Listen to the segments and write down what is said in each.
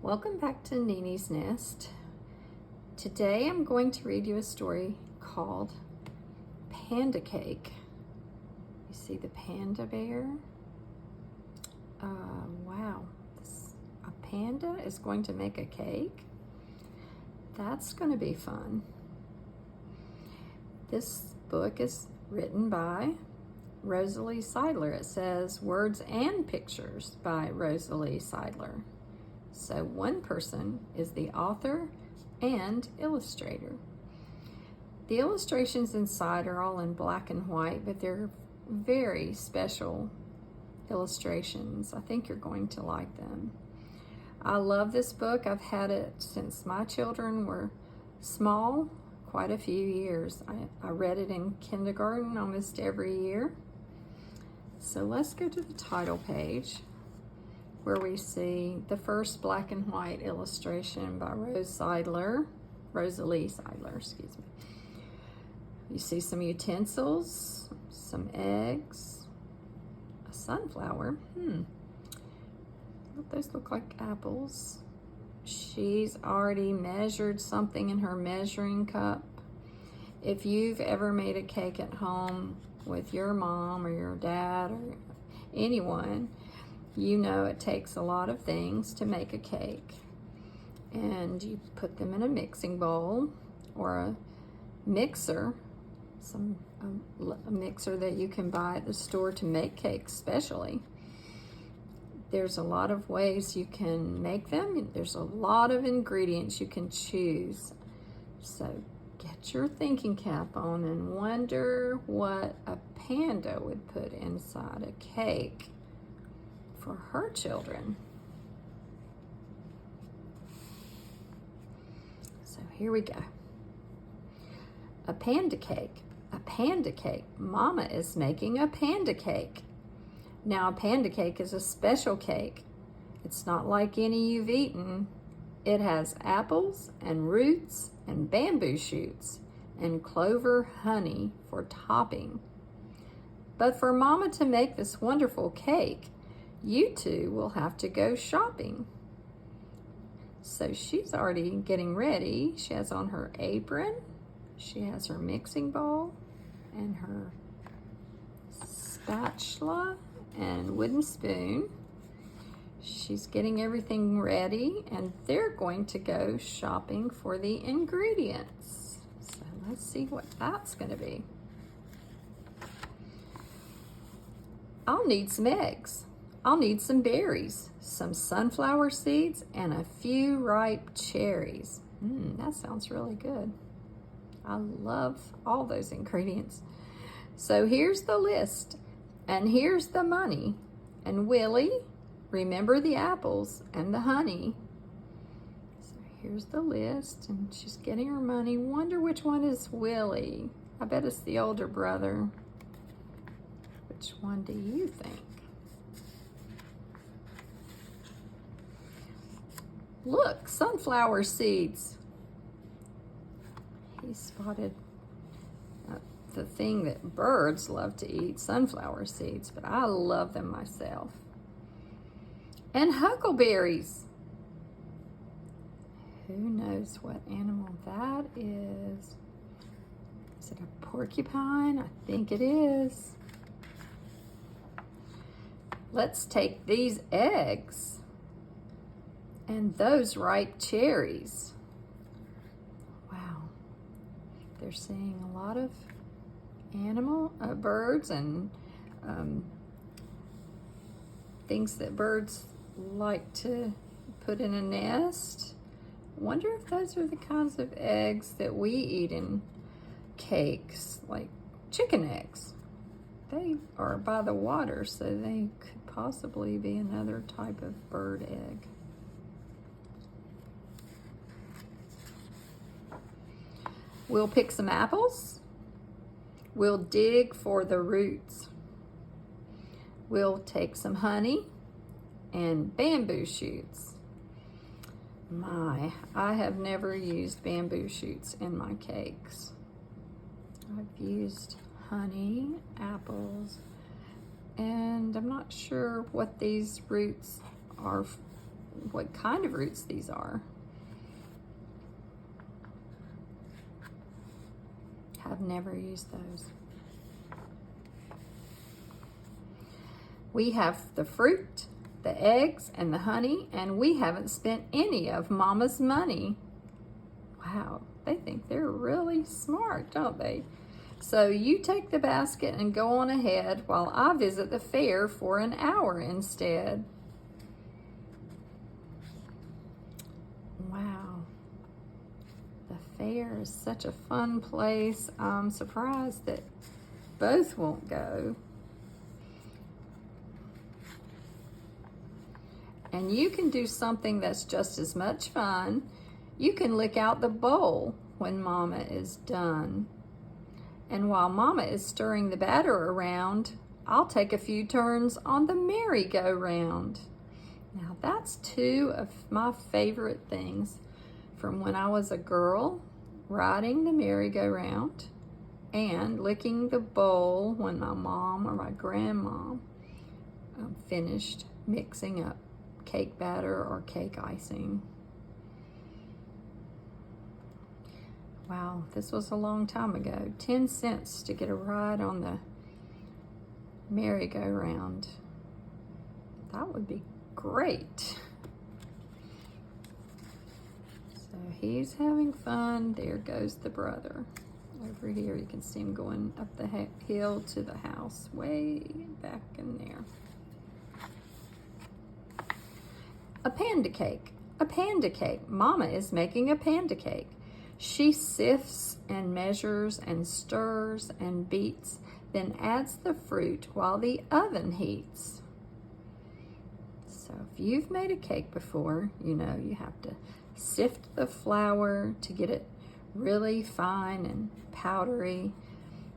Welcome back to Nini's Nest. Today I'm going to read you a story called Panda Cake. You see the panda bear? Wow, a panda is going to make a cake? That's going to be fun. This book is written by Rosalie Seidler. It says Words and Pictures by Rosalie Seidler. So one person is the author and illustrator. The illustrations inside are all in black and white, but they're very special illustrations. I think you're going to like them. I love this book. I've had it since my children were small, quite a few years. I read it in kindergarten almost every year. So let's go to the title page, where we see the first black and white illustration by Rosalie Seidler, excuse me. You see some utensils, some eggs, a sunflower. Those look like apples. She's already measured something in her measuring cup. If you've ever made a cake at home with your mom or your dad or anyone, you know it takes a lot of things to make a cake. And you put them in a mixing bowl or a mixer, a mixer that you can buy at the store to make cakes specially. There's a lot of ways you can make them. There's a lot of ingredients you can choose. So get your thinking cap on and wonder what a panda would put inside a cake for her children. So here we go. A panda cake. A panda cake. Mama is making a panda cake. Now, a panda cake is a special cake. It's not like any you've eaten. It has apples and roots and bamboo shoots and clover honey for topping. But for Mama to make this wonderful cake, you two will have to go shopping. So she's already getting ready. She has on her apron. She has her mixing bowl and her spatula and wooden spoon. She's getting everything ready, and they're going to go shopping for the ingredients. So let's see what that's going to be. I'll need some eggs. I'll need some berries, some sunflower seeds, and a few ripe cherries. That sounds really good. I love all those ingredients. So here's the list, and here's the money. And Willy, remember the apples and the honey. So here's the list, and she's getting her money. Wonder which one is Willy. I bet it's the older brother. Which one do you think? Look, sunflower seeds. He spotted the thing that birds love to eat, sunflower seeds, but I love them myself. And huckleberries. Who knows what animal that is? Is it a porcupine? I think it is. Let's take these eggs and those ripe cherries. Wow. They're seeing a lot of birds and things that birds like to put in a nest. Wonder if those are the kinds of eggs that we eat in cakes, like chicken eggs. They are by the water, so they could possibly be another type of bird egg. We'll pick some apples. We'll dig for the roots. We'll take some honey and bamboo shoots. I have never used bamboo shoots in my cakes. I've used honey, apples, and I'm not sure what these roots are what kind of roots these are. I've never used those. We have the fruit, the eggs, and the honey, and we haven't spent any of Mama's money. Wow, they think they're really smart, don't they? So you take the basket and go on ahead while I visit the fair for an hour instead. Wow. The fair is such a fun place. I'm surprised that both won't go. And you can do something that's just as much fun. You can lick out the bowl when Mama is done. And while Mama is stirring the batter around, I'll take a few turns on the merry-go-round. Now that's two of my favorite things from when I was a girl, riding the merry-go-round and licking the bowl when my mom or my grandma finished mixing up cake batter or cake icing. Wow, this was a long time ago. 10 cents to get a ride on the merry-go-round. That would be great. So he's having fun. There goes the brother. Over here you can see him going up the hill to the house, way back in there. A panda cake. A panda cake. Mama is making a panda cake. She sifts and measures and stirs and beats, then adds the fruit while the oven heats. So if you've made a cake before, you know you have to sift the flour to get it really fine and powdery.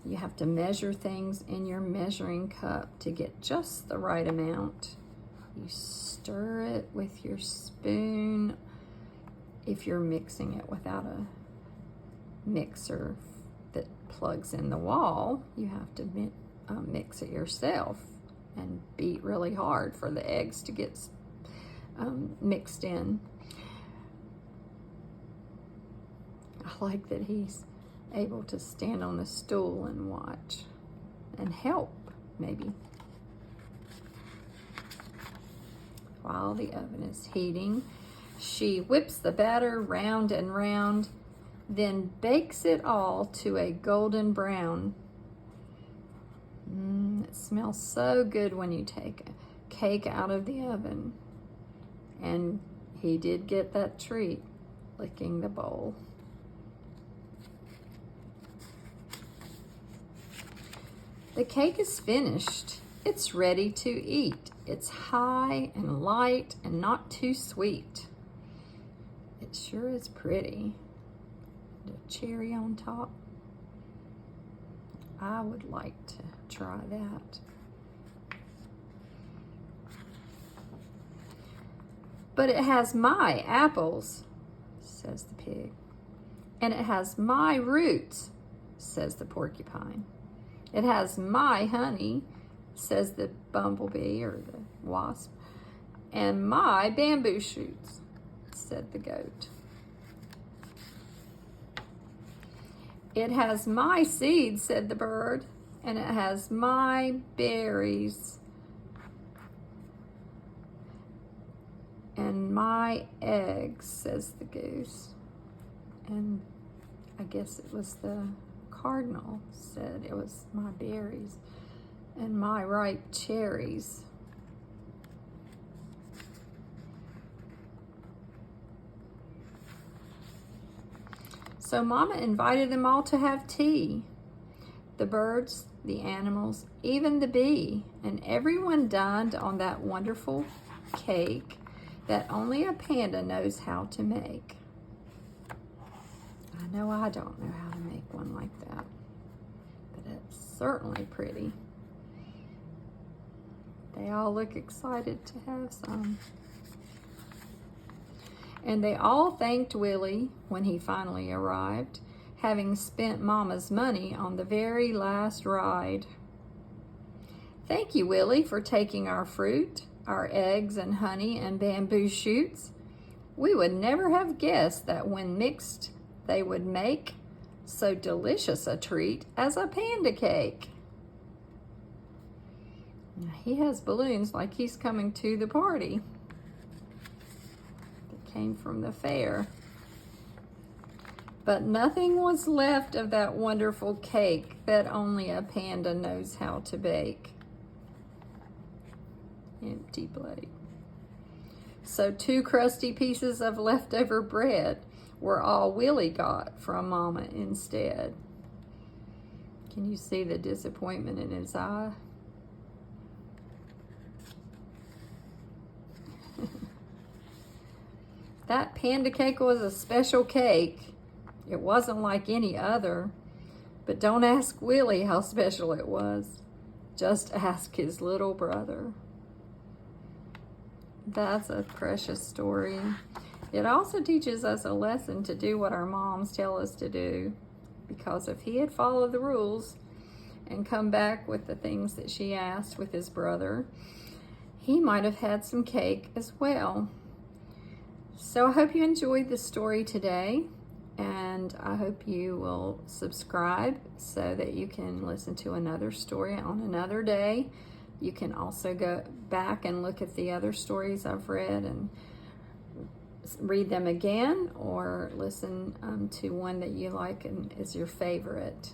You have to measure things in your measuring cup to get just the right amount. You stir it with your spoon. If you're mixing it without a mixer that plugs in the wall, you have to mix it yourself and beat really hard for the eggs to get mixed in. I like that he's able to stand on the stool and watch and help, maybe. While the oven is heating, she whips the batter round and round, then bakes it all to a golden brown. It smells so good when you take a cake out of the oven. And he did get that treat, licking the bowl. The cake is finished. It's ready to eat. It's high and light and not too sweet. It sure is pretty. The cherry on top. I would like to try that. But it has my apples, says the pig. And it has my roots, says the porcupine. It has my honey, says the bumblebee or the wasp. And my bamboo shoots, said the goat. It has my seeds, said the bird, and it has my berries and my eggs, says the goose. And I guess it was the cardinal said it was my berries and my ripe cherries. So Mama invited them all to have tea. The birds, the animals, even the bee, and everyone dined on that wonderful cake that only a panda knows how to make. I know I don't know how to make one like that, but it's certainly pretty. They all look excited to have some. And they all thanked Willy when he finally arrived, having spent Mama's money on the very last ride. Thank you, Willy, for taking our fruit. our eggs and honey and bamboo shoots, we would never have guessed that when mixed, they would make so delicious a treat as a panda cake. Now, he has balloons like he's coming to the party that came from the fair. But nothing was left of that wonderful cake that only a panda knows how to bake. Empty plate. So 2 crusty pieces of leftover bread were all Willy got from Mama instead. Can you see the disappointment in his eye? That panda cake was a special cake. It wasn't like any other. But don't ask Willy how special it was. Just ask his little brother. That's a precious story. It also teaches us a lesson to do what our moms tell us to do. Because if he had followed the rules and come back with the things that she asked with his brother, he might have had some cake as well. So I hope you enjoyed the story today, and I hope you will subscribe so that you can listen to another story on another day. You can also go back and look at the other stories I've read and read them again, or listen to one that you like and is your favorite.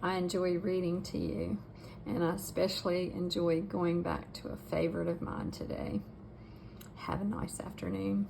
I enjoy reading to you, and I especially enjoyed going back to a favorite of mine today. Have a nice afternoon.